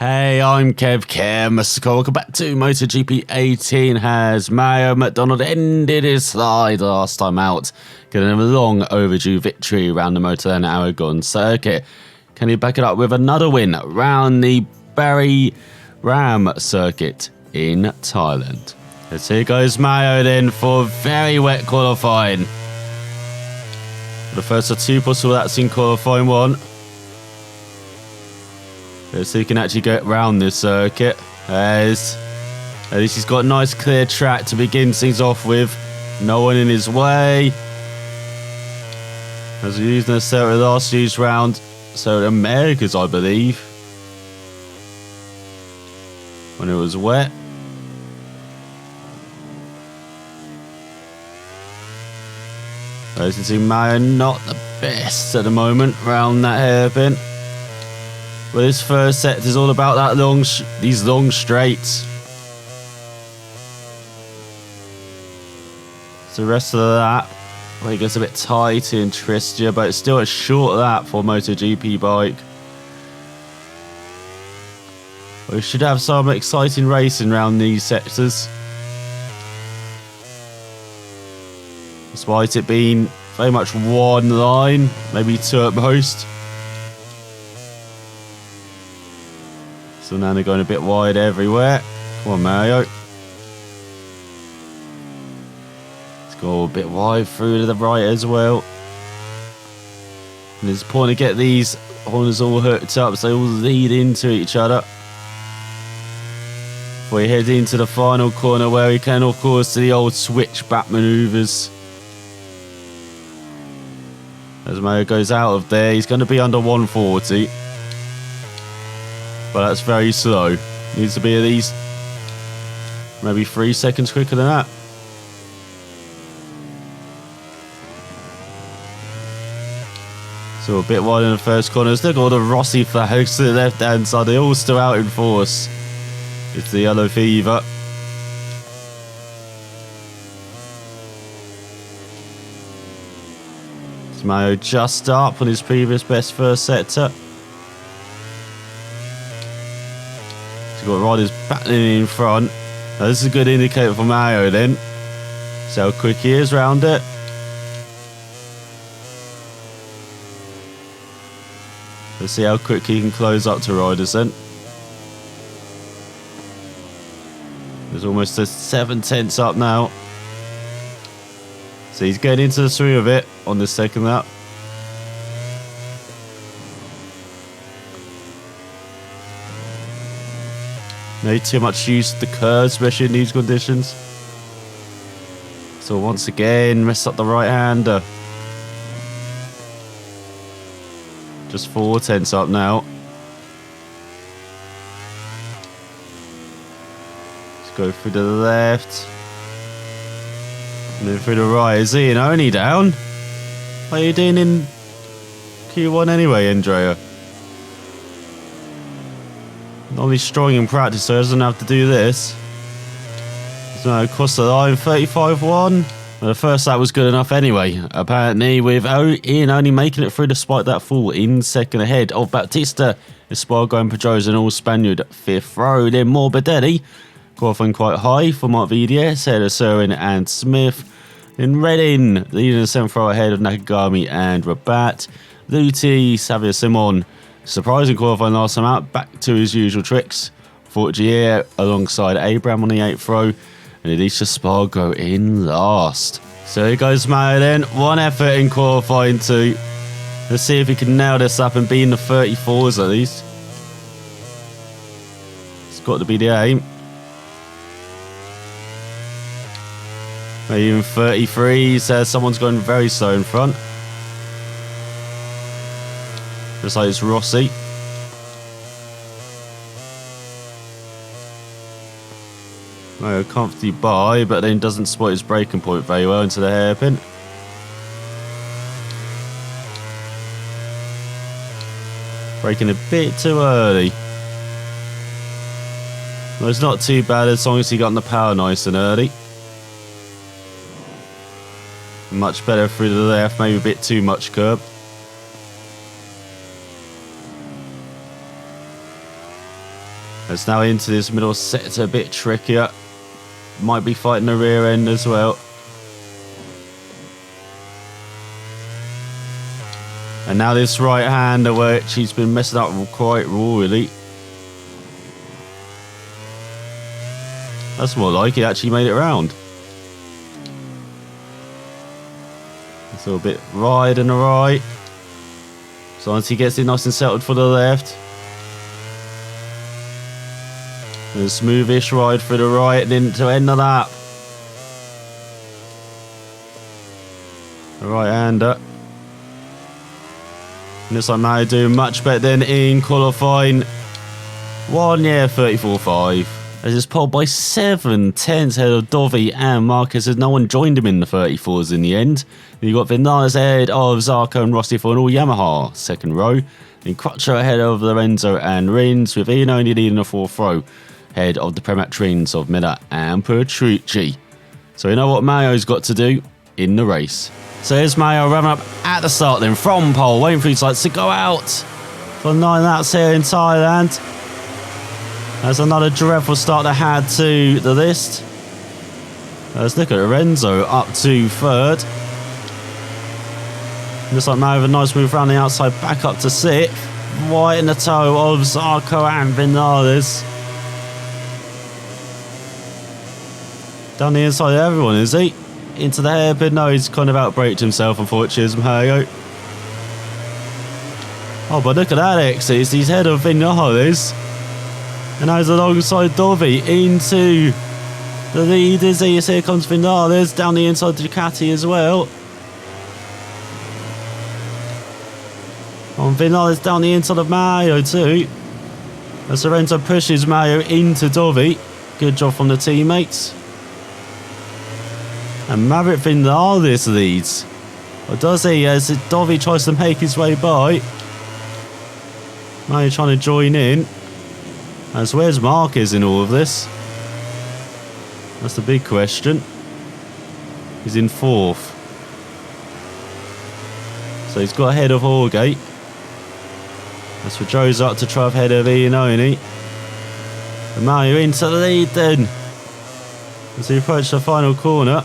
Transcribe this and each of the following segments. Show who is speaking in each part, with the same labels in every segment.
Speaker 1: Hey, I'm Kev, welcome back to MotoGP 18. Has Mario McDonald ended his slide last time out, getting a long overdue victory around the Motorland Aragon circuit. Can he back it up with another win around the Barry Ram circuit in Thailand? Let's here goes Mario then for very wet qualifying. The first of two possible that's in qualifying one. So he can actually get round this circuit. At least he's got a nice clear track to begin things off with. No one in his way. As we used the circuit last year's round. So the Americas, I believe. When it was wet. As you can see, Mario not the best at the moment round that hairpin. Well, this first set is all about that these long straights. So the rest of that, well, it gets a bit tight and tristier, but it's still a short lap for a MotoGP bike. We should have some exciting racing around these sectors. Despite it being very much one line, maybe two at most. So now they're going a bit wide everywhere. Come on, Mario. Let's go a bit wide through to the right as well. And it's important to get these corners all hooked up so they all lead into each other. Before we head into the final corner where we can, of course, do the old switchback manoeuvres. As Mario goes out of there, he's going to be under 140. But that's very slow. Needs to be at least maybe 3 seconds quicker than that. So a bit wide in the first corners. Look at all the Rossi flags to the left hand side. They're all still out in force. It's the yellow fever. It's Mario just up on his previous best first sector. Got riders battling in front. Now this is a good indicator for Mario then. See how quick he is round it. Let's see how quick he can close up to riders then. There's almost a 7/10 up now. So he's getting into the swing of it on the second lap. No too much use of the curve, especially in these conditions. So once again, mess up the right hander. Just 4/10 up now. Let's go through to the left. And then through the right. Is he only down? What are you doing in Q1 anyway, Andrea? Normally strong in practice, so he doesn't have to do this. So across the line, 35-1. Well, the first lap was good enough anyway. Apparently, with Ian only making it through despite that fall in second ahead of Bautista, Espargaro and Pedrosa and all Spaniard fifth row. Then Morbidelli, qualifying quite high for Mark VDS, ahead of Serin and Smith. Then Redding, leading the seventh row ahead of Nakagami and Rabat. Luti, Xavier Simon, surprising qualifying last time out, back to his usual tricks. Fortier alongside Abraham on the 8th row, and Alicia Spargo in last. So here goes Mario then, one effort in qualifying two. Let's see if he can nail this up and be in the 34s at least. It's got to be the aim. Maybe even 33, says someone's going very slow in front. Just like it's Rossi. Mario comfortably by, but then doesn't spot his braking point very well into the hairpin. Braking a bit too early. Well, it's not too bad as long as he got on the power nice and early. Much better through to the left, maybe a bit too much curb. It's now into this middle sector, a bit trickier. Might be fighting the rear end as well. And now this right-hander, which he's been messing up quite royally. That's more like he actually made it around. It's a little bit wide and right. So once he gets it nice and settled for the left. And a smoothish ride through the right and into end the lap. The right-hander. Looks like Mario doing much better than in qualifying. 34.5. As it's pulled by 7 tenths ahead of Dovi and Marquez, as no one joined him in the 34s in the end. Then you got Vinales ahead of Zarco and Rossi for an all Yamaha second row. Then Crutcher ahead of Lorenzo and Rins, with Ian only leading the fourth row, ahead of the Premac Rins of Miller and Petrucci. So you know what Mario's got to do in the race. So here's Mario revving up at the start then from pole, waiting for his lights to go out for 9 laps here in Thailand. There's another dreadful start they had to the list. Let's look at Lorenzo up to third. Looks like Mario with a nice move around the outside, back up to 6th. Right in the toe of Zarco and Vinales. Down the inside of everyone, is he? Into the hairpin. No, he's kind of outbraked himself, unfortunately, as Mario. Oh, but look at that exit. He's ahead of Vinales. And now he's alongside Dovi into the lead, is he? Here comes Vinales down the inside Ducati as well. On Vinales down the inside of Mario too. As Lorenzo pushes Mario into Dovi. Good job from the teammates. And Maverick Vinales leads. Or does he? As Dovi tries to make his way by. Mario trying to join in. As where's Marquez in all of this? That's the big question. He's in 4th. So he's got ahead of Horgate. That's for Joe's up to try ahead of Iannone. And Mario into the lead then. As he approaches the final corner.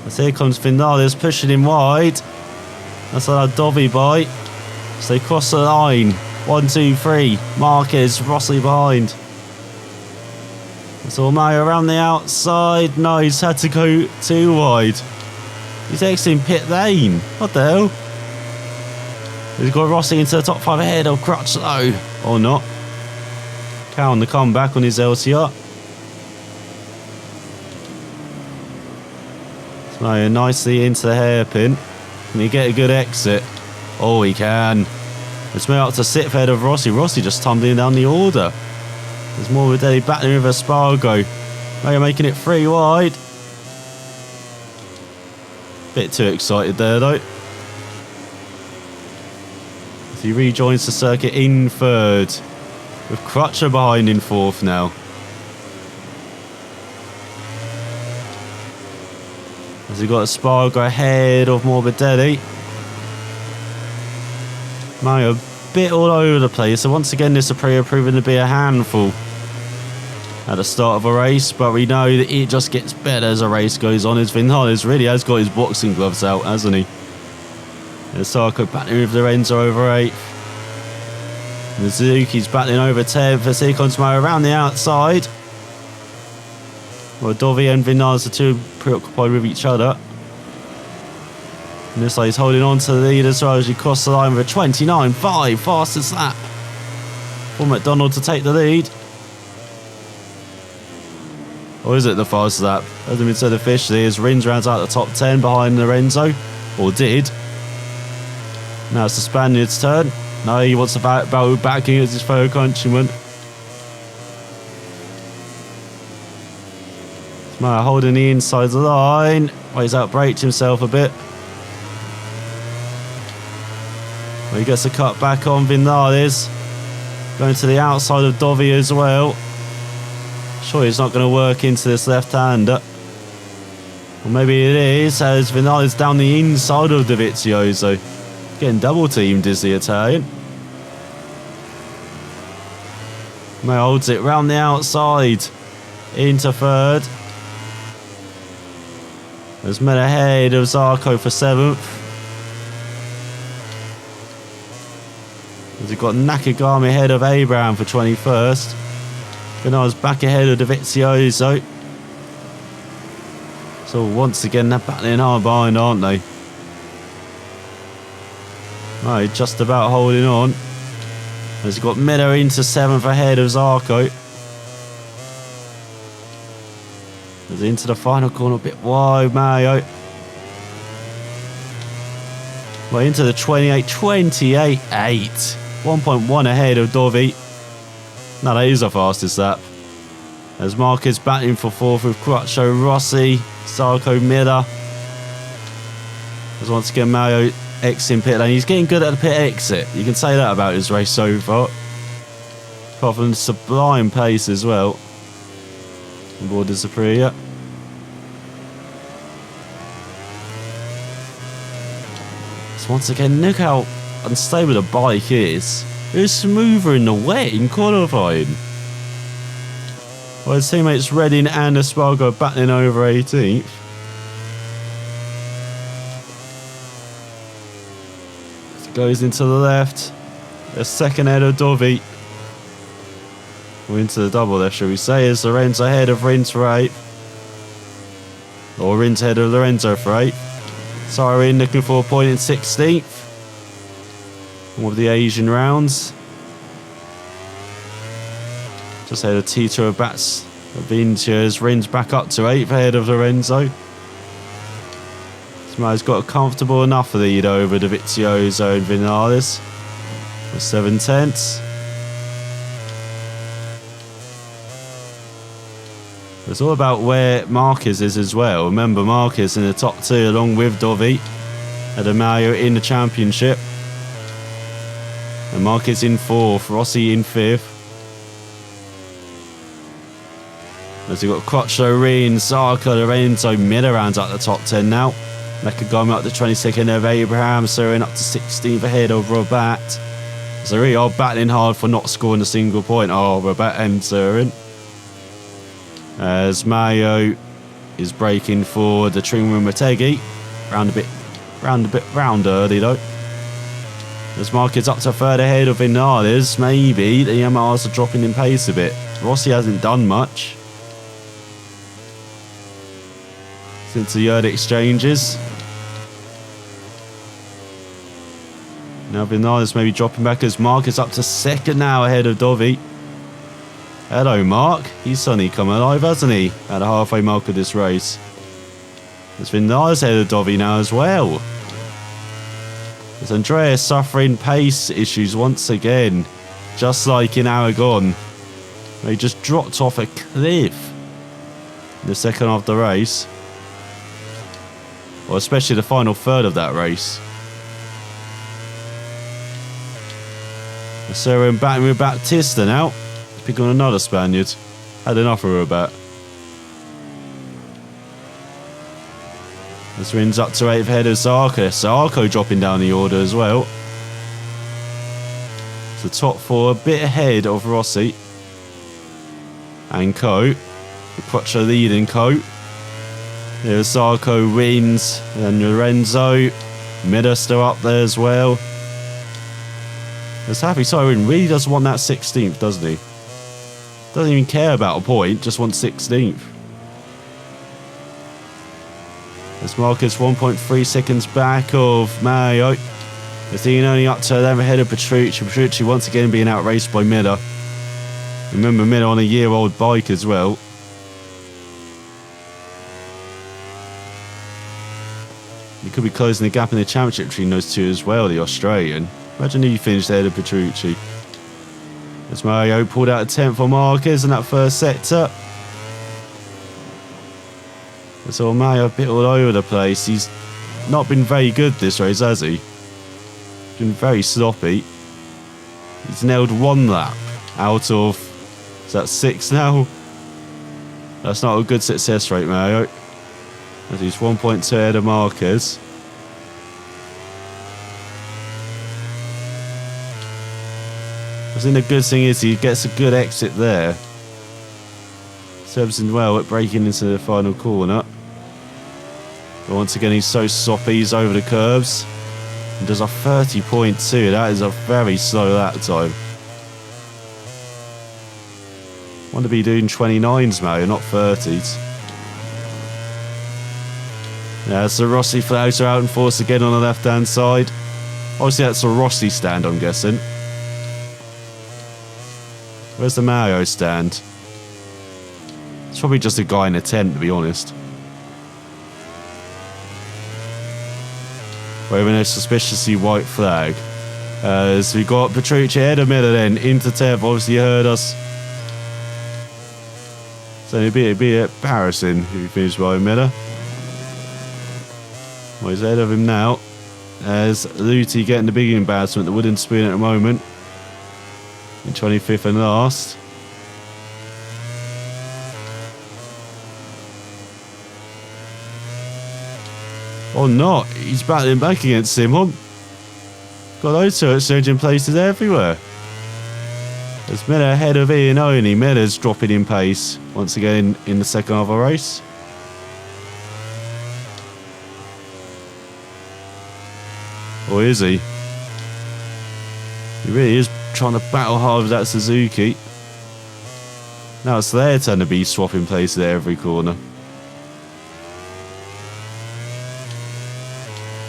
Speaker 1: As here comes Vinales pushing him wide. That's a Dovi by. So they cross the line. 1, 2, 3. Marquez, Rossi behind. So Mario around the outside. No, he's had to go too wide. He's exiting pit lane. What the hell? He's got Rossi into the top 5 ahead of Crutchlow. Or not. Cow on the comeback on his LCR. So nicely into the hairpin. Can he get a good exit? Oh, he can. It's made up to 6th ahead of Rossi. Rossi just tumbling down the order. There's more with Morbidelli battling with Espargo. Mario making it 3 wide. Bit too excited there though. As he rejoins the circuit in 3rd. With Crutcher behind in 4th now. As he got Espargo ahead of Morbidelli. Mario a bit all over the place. So once again this Aprilia proving to be a handful at the start of a race, but we know that it just gets better as a race goes on. As Vinales really has got his boxing gloves out, hasn't he? And Sarko battling with Lorenzo over 8th. And Suzuki's battling over 10th as here comes Mario around the outside. Well, Dovi and Vinales are too preoccupied with each other. And this like he's holding on to the lead as well as he crosses the line with a 29.5, fastest lap for McDonald to take the lead. Or is it the fastest lap? Hasn't been said officially as Rins rounds out the top 10 behind Lorenzo. Or did. Now it's the Spaniard's turn. No, he wants to battle back against his fellow countryman. Mario holding the inside line. Well, he's outbraked himself a bit. Well, he gets a cut back on Vinales. Going to the outside of Dovi as well. Sure, he's not going to work into this left-hander. Or maybe it is, as Vinales down the inside of Dovizioso. Getting double-teamed is the Italian. May holds it round the outside into third. There's Miller ahead of Zarco for 7th. As we've got Nakagami ahead of Abraham for 21st. Bernard's back ahead of Dovizioso. So once again they're battling hard behind, aren't they? Right, just about holding on. As you've got Miller into 7th ahead of Zarco. As into the final corner, a bit wide, Mario. Well, into the 28-8. 1.1 ahead of Dovi. No, that is the fastest lap. As Marquez battling for 4th with Crutcho, Rossi, Zarco, Miller. As once again Mario exiting pit lane. He's getting good at the pit exit. You can say that about his race so far. Apart from sublime pace as well. On board the Aprilia. So once again, look how unstable the bike is. It was smoother in the wet in qualifying. Well, his teammates Redding and Espargo battling over 18th. Goes into the left. A second ahead of Dovi. We're into the double there, shall we say, as Lorenzo ahead of Rins for 8th. Or Rins ahead of Lorenzo for 8th. Siren looking for a point in 16th. One of the Asian rounds. Just ahead of Tito Abats. Vincias. Rins back up to 8th ahead of Lorenzo. He's got a comfortable enough lead over Dovizioso and Vinales for 7/10. It's all about where Marquez is as well. Remember, Marquez in the top 2 along with Dovi. Adamayo in the championship. And Marquez in 4th, Rossi in 5th. As we've got Crutchlow, Reen, Zarco, Lorenzo, Miller rounds out the top 10 now. Nakagami up to 22nd of Abraham, Surin up to 16th ahead of Rabat. So they really are battling hard for not scoring a single point. Oh, Rabat and Surin. As Mayo is breaking for the Trinwin Motegi. Round early though. As Marquez up to 3rd ahead of Vinales. Maybe the Yamahas are dropping in pace a bit. Rossi hasn't done much since the early exchanges. Now Vinales maybe dropping back as Mark is up to 2nd now ahead of Dovi. Hello Mark, he's suddenly come alive, hasn't he? At the halfway mark of this race. There's Vinales ahead of Dovi now as well. As Andreas suffering pace issues once again. Just like in Aragon. He just dropped off a cliff in the second half of the race. Well, especially the final third of that race. So we're battling with Baptista now. Pick on another Spaniard. Had enough of Rabat. This wins up to 8th ahead of Zarco. Zarco dropping down the order as well. The top 4 a bit ahead of Rossi. And Co. Quattro leading Co. There's Zarco, Rins, and Lorenzo. Miller still up there as well. There's Happy Siren really does want that 16th, doesn't he? Doesn't even care about a point, just wants 16th. As Marcus 1.3 seconds back of Mario. Mathine only up to 11 ahead of Petrucci. Petrucci once again being outraced by Miller. Remember Miller on a year-old bike as well. He could be closing the gap in the championship between those two as well, the Australian. Imagine he finished ahead of Petrucci. As Mario pulled out a 10th for Marquez in that first sector. So Mario a bit all over the place. He's not been very good this race, has he? He's been very sloppy. He's nailed 1 lap out of, is that 6 now? That's not a good success rate, Mario. As he's 1.2 ahead of Marquez. I think the good thing is he gets a good exit there. Servicing well at breaking into the final corner. But once again, he's so soppy, he's over the curbs. And does a 30.2. That is a very slow lap time. Want to be doing 29s, Mario, not 30s. Yeah, so Rossi flags are out in force again on the left-hand side. Obviously, that's a Rossi stand, I'm guessing. Where's the Mario stand? It's probably just a guy in a tent, to be honest. Waving a suspiciously white flag. So we got Petrucci ahead of Miller then, into Tev, obviously heard us. So it'd be embarrassing if he finished by Miller. Well, he's ahead of him now. As Luti getting the big embarrassment, the wooden spoon at the moment. In 25th and last. Or not, he's battling back against Simon. Got those turret surging places everywhere. As Miller ahead of Ian Only, Miller's dropping in pace once again in the second half of the race. Or is he? He really is trying to battle hard with that Suzuki. Now it's their turn to be swapping places at every corner.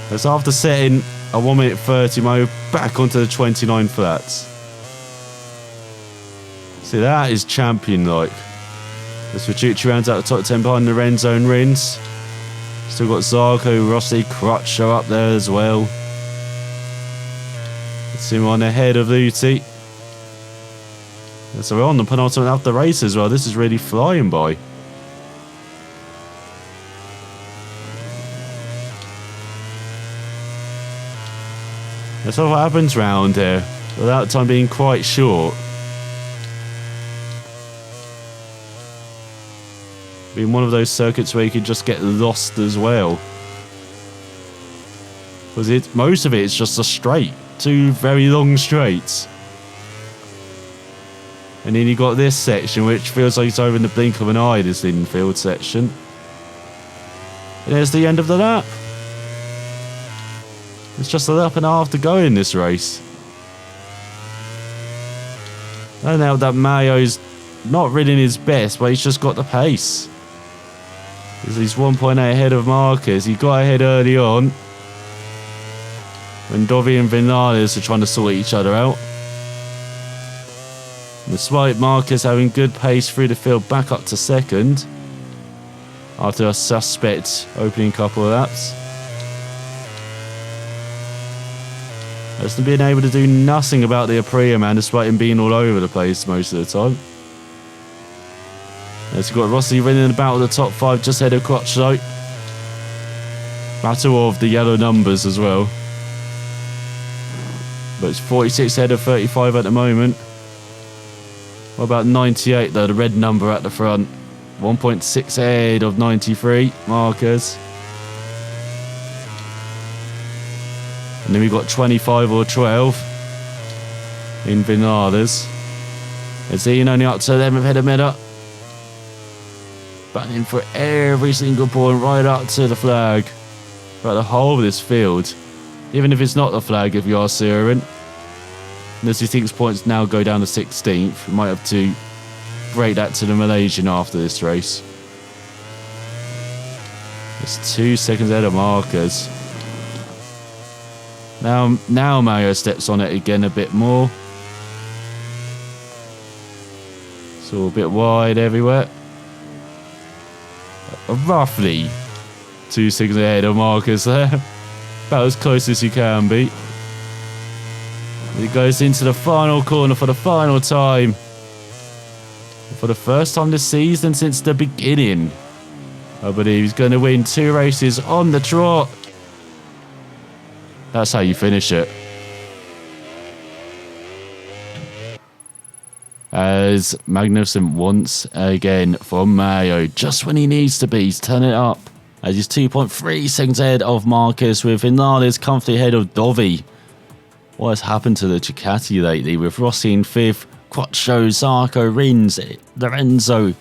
Speaker 1: That's after setting a 1 minute 30 mode back onto the 29 flats. See, that is champion-like. As Petrucci rounds out the top 10 behind the Renzo and Rins. Still got Zarco, Rossi, Crutcher up there as well. Let's see him on ahead of Luti. So we're on the penultimate lap of the race as well. This is really flying by. That's what happens round here, without time being quite short. Being one of those circuits where you can just get lost as well. Because most of it is just a straight. 2 very long straights. And then you got this section which feels like it's over in the blink of an eye, this infield section. And there's the end of the lap. It's just a lap and a half to go in this race. I don't know that Mario's not really his best, but he's just got the pace. He's 1.8 ahead of Marquez. He got ahead early on when Dovi and Vinales are trying to sort each other out. And despite Marquez having good pace through the field back up to second after a suspect opening couple of laps. Just being able to do nothing about the Aprilia, man, despite him being all over the place most of the time. As we've got Rossi winning the battle of the top 5 just ahead of Crutchlow. Battle of the yellow numbers as well. But it's 46 ahead of 35 at the moment. What about 98 though, the red number at the front. 1.6 ahead of 93, Marquez. And then we've got 25 or 12 in Vinales. As Ian only up to 11th head of Miller. Battling for every single point right up to the flag. Throughout the whole of this field. Even if it's not the flag, if you are Siren. And as he thinks points now go down to 16th, we might have to break that to the Malaysian after this race. It's 2 seconds ahead of Marquez. Now Mario steps on it again a bit more. It's all a bit wide everywhere. Roughly 2 seconds ahead of Marcus there. About as close as you can be. He goes into the final corner for the final time. For the first time this season since the beginning. I believe he's going to win 2 races on the trot. That's how you finish it. As magnificent once again from Mario. Just when he needs to be, he's turning it up. As he's 2.3 seconds ahead of Marcus with Vinales comfortably ahead of Dovi. what has happened to the Ducati lately, with Rossi in 5th, Quattro, Zarco, Rins, Lorenzo,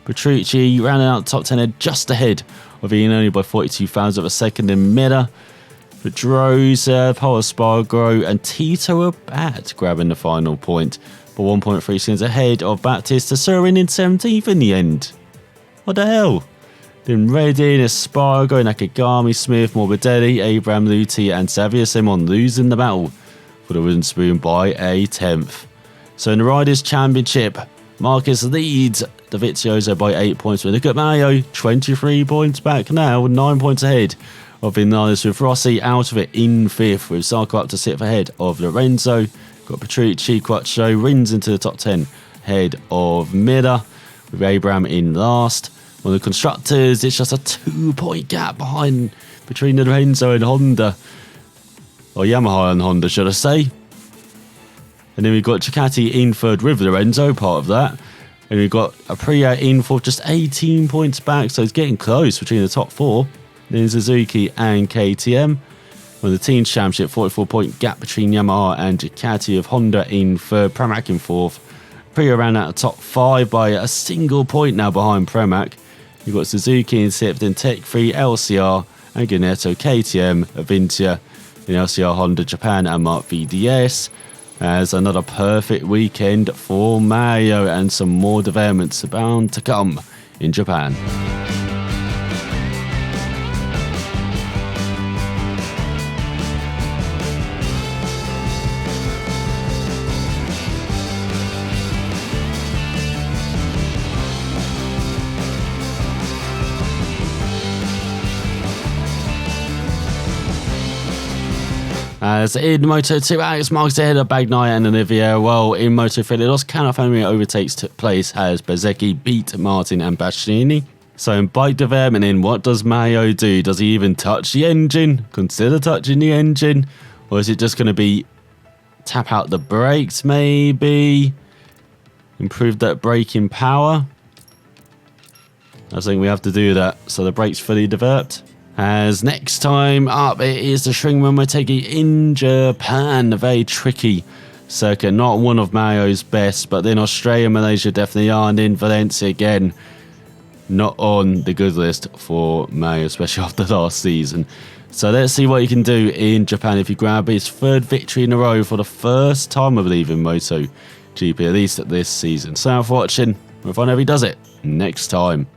Speaker 1: Petrucci rounding out top 10 just ahead of Ian only by 42 thousandths of a second in Miller. Pedrosa, Paul Espargaro and Tito Abad grabbing the final point, but 1.3 seconds ahead of Baptista Surin in 17th in the end. What the hell? Then Redding, Espargaro, Nakagami, Smith, Morbidelli, Abraham Luti and Xavier Simon losing the battle for the wooden spoon by a 10th. So in the Riders' Championship, Marcus leads Dovizioso by 8 points. We look at Mayo, 23 points back now, 9 points ahead of Vinales, with Rossi out of it in 5th, with Zarco up to 6th ahead of Lorenzo. Got Petrucci, Quattro, Rins into the top 10 ahead of Miller, with Abraham in last. On the constructors, it's just a 2-point gap between Lorenzo and Honda, or Yamaha and Honda, should I say. And then we've got Ducati in 3rd with Lorenzo, part of that. And we've got Aprilia in 4th, just 18 points back, so it's getting close between the top 4. Then Suzuki and KTM. On the Teams Championship, 44-point gap between Yamaha and Ducati, with Honda in 3rd, Pramac in 4th. Aprilia ran out of top 5 by a single point now behind Pramac. You've got Suzuki in 6th, then Tech 3, LCR and Gunetto, KTM, Avintia, then LCR, Honda, Japan and Mark VDS. As another perfect weekend for Mayo, and some more developments bound to come in Japan. As in Moto2, Alex Marquez ahead of Bagnaia and Olivier. Well, in Moto3, the lost count of how many overtakes took place as Bezzecchi beat Martin and Bastianini. So in bike development, what does Mayo do? Does he even touch the engine? Consider touching the engine? Or is it just going to be tap out the brakes maybe? Improve that braking power? I think we have to do that so the brakes fully developed. As next time up, it is the Shringman Motegi in Japan. A very tricky circuit, not one of Mayo's best, but then Australia and Malaysia definitely are, and in Valencia again, not on the good list for Mayo, especially after last season. So let's see what he can do in Japan if he grabs his 3rd victory in a row for the first time, I believe, in MotoGP, at least this season. So for watching, we'll find out if he does it next time.